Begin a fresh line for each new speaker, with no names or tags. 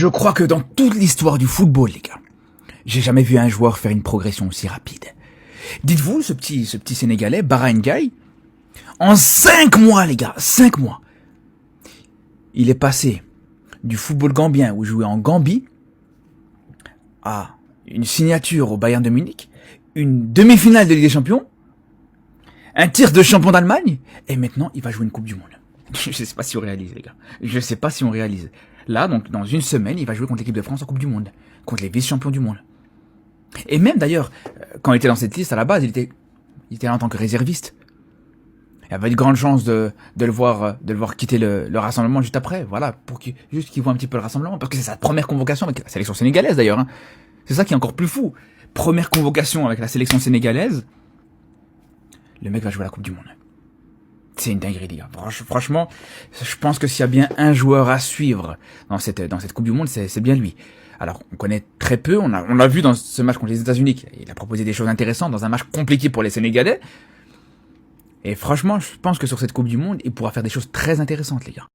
Je crois que dans toute l'histoire du football, les gars, j'ai jamais vu un joueur faire une progression aussi rapide. Dites-vous, ce petit Sénégalais, Bara Ndiaye, en 5 mois, les gars, 5 mois, il est passé du football gambien où il jouait en Gambie à une signature au Bayern de Munich, une demi-finale de Ligue des Champions, un tir de champion d'Allemagne, et maintenant il va jouer une Coupe du Monde. Je sais pas si on réalise, les gars. Je sais pas si on réalise. Là, donc, dans une semaine, il va jouer contre l'équipe de France en Coupe du Monde, contre les vice-champions du monde. Et même d'ailleurs, quand il était dans cette liste, à la base, il était là en tant que réserviste. Il y avait de grandes chances de le voir quitter le rassemblement juste après, voilà, pour juste qu'il voit un petit peu le rassemblement, parce que c'est sa première convocation avec la sélection sénégalaise d'ailleurs. Hein. C'est ça qui est encore plus fou. Première convocation avec la sélection sénégalaise, le mec va jouer à la Coupe du Monde. C'est une dinguerie, les gars. Franchement, je pense que s'il y a bien un joueur à suivre dans cette Coupe du Monde, c'est bien lui. Alors, on connaît très peu, on l'a vu dans ce match contre les États-Unis, il a proposé des choses intéressantes dans un match compliqué pour les Sénégalais. Et franchement, je pense que sur cette Coupe du Monde, il pourra faire des choses très intéressantes, les gars.